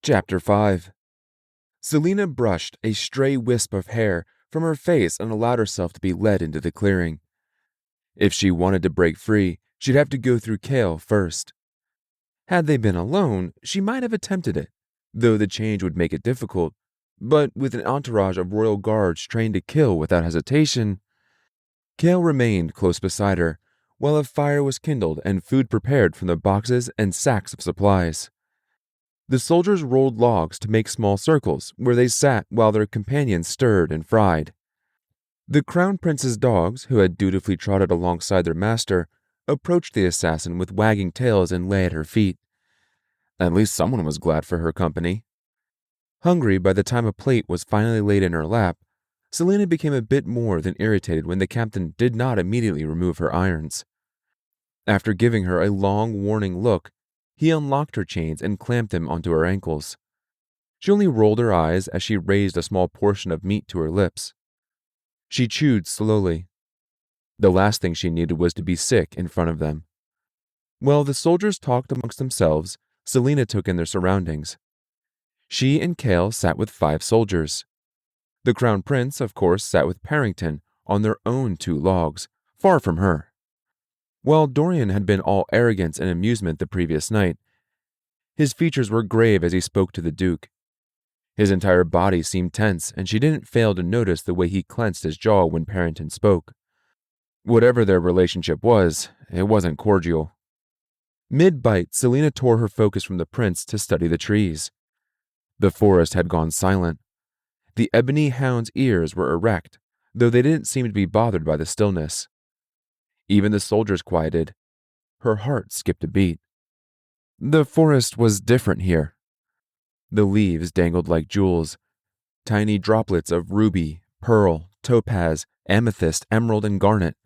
Chapter 5. Selena brushed a stray wisp of hair from her face and allowed herself to be led into the clearing. If she wanted to break free, she'd have to go through Kale first. Had they been alone, she might have attempted it, though the change would make it difficult. But with an entourage of royal guards trained to kill without hesitation, Kale remained close beside her, while a fire was kindled and food prepared from the boxes and sacks of supplies. The soldiers rolled logs to make small circles where they sat while their companions stirred and fried. The crown prince's dogs, who had dutifully trotted alongside their master, approached the assassin with wagging tails and lay at her feet. At least someone was glad for her company. Hungry by the time a plate was finally laid in her lap, Selena became a bit more than irritated when the captain did not immediately remove her irons. After giving her a long, warning look, he unlocked her chains and clamped them onto her ankles. She only rolled her eyes as she raised a small portion of meat to her lips. She chewed slowly. The last thing she needed was to be sick in front of them. While the soldiers talked amongst themselves, Selena took in their surroundings. She and Kale sat with 5 soldiers. The Crown Prince, of course, sat with Parrington on their own 2 logs, far from her. While Dorian had been all arrogance and amusement the previous night, his features were grave as he spoke to the Duke. His entire body seemed tense, and she didn't fail to notice the way he clenched his jaw when Parrington spoke. Whatever their relationship was, it wasn't cordial. Mid-bite, Selena tore her focus from the prince to study the trees. The forest had gone silent. The ebony hound's ears were erect, though they didn't seem to be bothered by the stillness. Even the soldiers quieted. Her heart skipped a beat. The forest was different here. The leaves dangled like jewels, tiny droplets of ruby, pearl, topaz, amethyst, emerald, and garnet,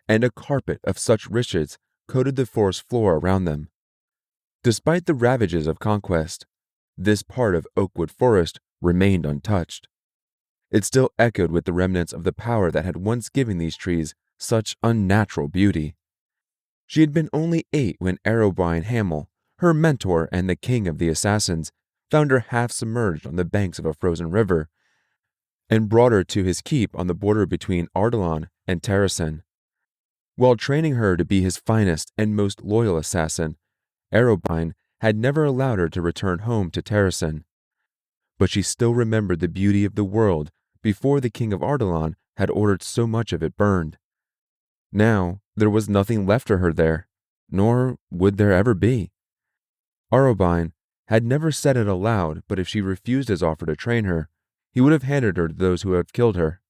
and a carpet of such riches coated the forest floor around them. Despite the ravages of conquest, this part of Oakwood Forest remained untouched. It still echoed with the remnants of the power that had once given these trees such unnatural beauty. She had been only 8 when Arrowbrine Hamel, her mentor and the king of the assassins, found her half submerged on the banks of a frozen river and brought her to his keep on the border between Ardalan and Terrasen. While training her to be his finest and most loyal assassin, Arrowbrine had never allowed her to return home to Terrasen. But she still remembered the beauty of the world before the king of Ardalan had ordered so much of it burned. Now there was nothing left for her there, nor would there ever be. Arrowbrine had never said it aloud, but if she refused his offer to train her, he would have handed her to those who had killed her.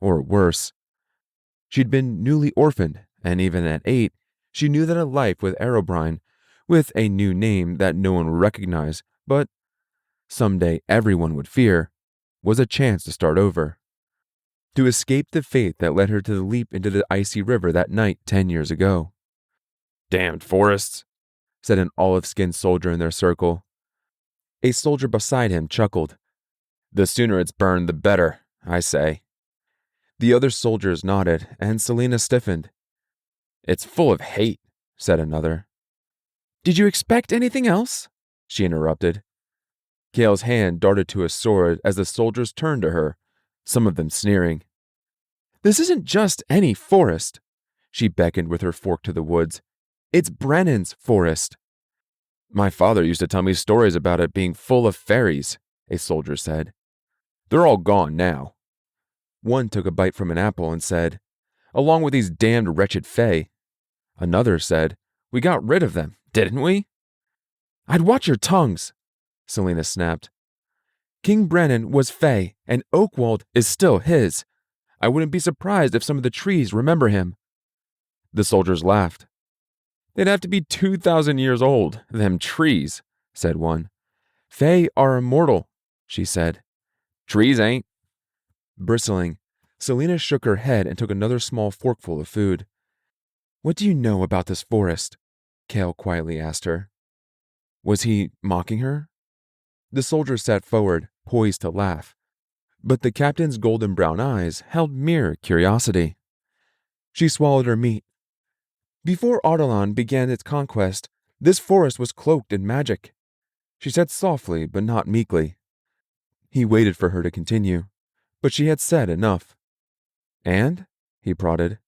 Or worse. She'd been newly orphaned, and even at 8, she knew that a life with Arrowbrine, with a new name that no one would recognize, but someday everyone would fear, was a chance to start over. To escape the fate that led her to the leap into the icy river that night 10 years ago. "Damned forests," said an olive-skinned soldier in their circle. A soldier beside him chuckled. "The sooner it's burned, the better, I say." The other soldiers nodded, and Selena stiffened. "It's full of hate," said another. "Did you expect anything else?" she interrupted. Kale's hand darted to his sword as the soldiers turned to her, some of them sneering. "This isn't just any forest," she beckoned with her fork to the woods. "It's Brennan's forest." "My father used to tell me stories about it being full of fairies," a soldier said. "They're all gone now." One took a bite from an apple and said, "Along with these damned wretched fae." Another said, "We got rid of them, didn't we?" "I'd watch your tongues," Selena snapped. "King Brennan was fae, and Oakwald is still his. I wouldn't be surprised if some of the trees remember him." The soldiers laughed. "They'd have to be 2,000 years old, them trees," said one. "Fae are immortal," she said. "Trees ain't." Bristling, Selena shook her head and took another small forkful of food. "What do you know about this forest?" Kale quietly asked her. Was he mocking her? The soldier sat forward, poised to laugh, but the captain's golden brown eyes held mere curiosity. She swallowed her meat. "Before Ardalan began its conquest, this forest was cloaked in magic." she said softly but not meekly. He waited for her to continue, but she had said enough. And? He prodded.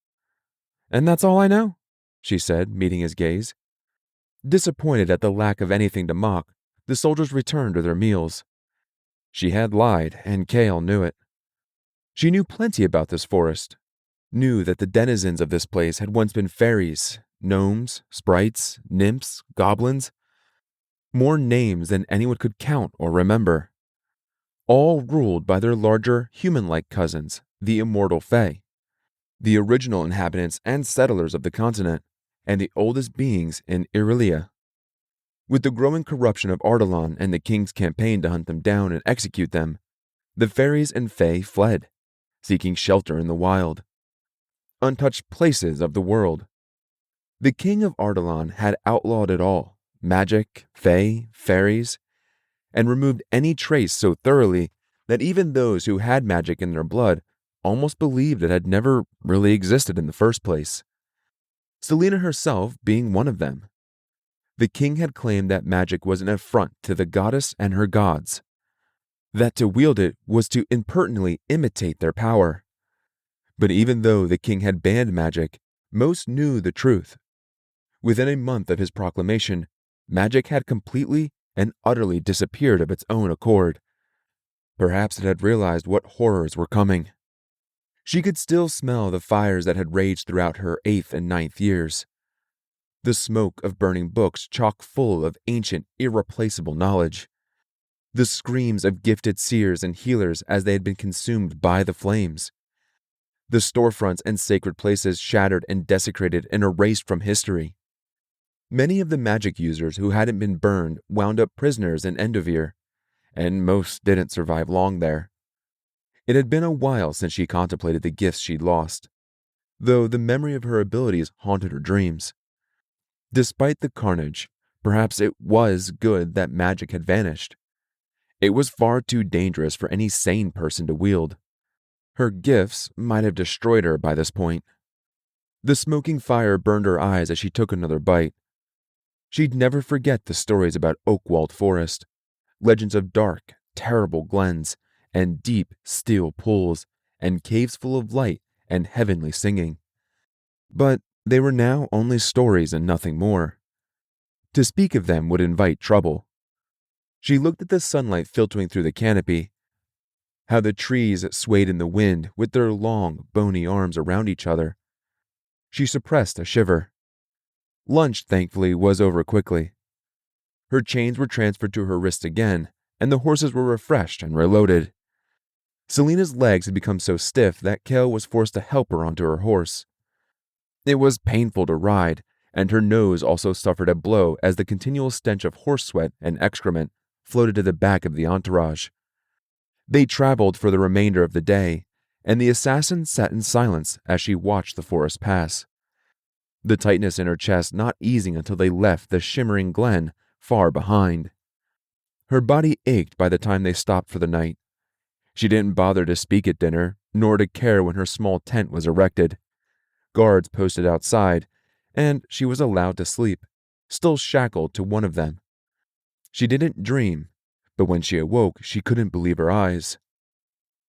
And that's all I know, she said, meeting his gaze. Disappointed at the lack of anything to mock, the soldiers returned to their meals. She had lied, and Kale knew it. She knew plenty about this forest, knew that the denizens of this place had once been fairies, gnomes, sprites, nymphs, goblins, more names than anyone could count or remember, all ruled by their larger human-like cousins, the immortal Fae, the original inhabitants and settlers of the continent, and the oldest beings in Irelia. With the growing corruption of Ardalan and the king's campaign to hunt them down and execute them, the fairies and Fae fled, seeking shelter in the wild, untouched places of the world. The king of Ardalan had outlawed it all, magic, Fae, fairies, and removed any trace so thoroughly that even those who had magic in their blood almost believed it had never really existed in the first place. Selena herself being one of them. The king had claimed that magic was an affront to the goddess and her gods, that to wield it was to impertinently imitate their power. But even though the king had banned magic, most knew the truth. Within a month of his proclamation, magic had completely and utterly disappeared of its own accord. Perhaps it had realized what horrors were coming. She could still smell the fires that had raged throughout her 8th and 9th years. The smoke of burning books chock full of ancient, irreplaceable knowledge. The screams of gifted seers and healers as they had been consumed by the flames. The storefronts and sacred places shattered and desecrated and erased from history. Many of the magic users who hadn't been burned wound up prisoners in Endovir, and most didn't survive long there. It had been a while since she contemplated the gifts she'd lost, though the memory of her abilities haunted her dreams. Despite the carnage, perhaps it was good that magic had vanished. It was far too dangerous for any sane person to wield. Her gifts might have destroyed her by this point. The smoking fire burned her eyes as she took another bite. She'd never forget the stories about Oakwald Forest, legends of dark, terrible glens, and deep, still pools, and caves full of light and heavenly singing. But they were now only stories and nothing more. To speak of them would invite trouble. She looked at the sunlight filtering through the canopy, how the trees swayed in the wind with their long, bony arms around each other. She suppressed a shiver. Lunch, thankfully, was over quickly. Her chains were transferred to her wrists again, and the horses were refreshed and reloaded. Selena's legs had become so stiff that Kale was forced to help her onto her horse. It was painful to ride, and her nose also suffered a blow as the continual stench of horse sweat and excrement floated to the back of the entourage. They traveled for the remainder of the day, and the assassin sat in silence as she watched the forest pass, the tightness in her chest not easing until they left the shimmering glen far behind. Her body ached by the time they stopped for the night. She didn't bother to speak at dinner, nor to care when her small tent was erected. Guards posted outside, and she was allowed to sleep, still shackled to one of them. She didn't dream, but when she awoke, she couldn't believe her eyes.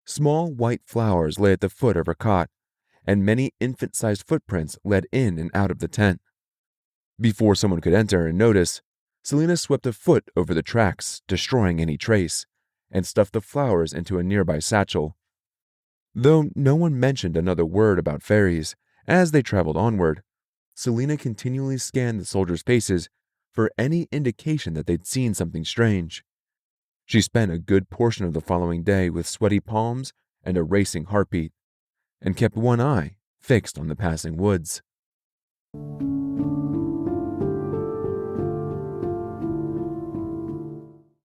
Small white flowers lay at the foot of her cot, and many infant-sized footprints led in and out of the tent. Before someone could enter and notice, Selena swept a foot over the tracks, destroying any trace, and stuffed the flowers into a nearby satchel. Though no one mentioned another word about fairies, as they traveled onward, Selena continually scanned the soldiers' faces for any indication that they'd seen something strange. She spent a good portion of the following day with sweaty palms and a racing heartbeat, and kept one eye fixed on the passing woods.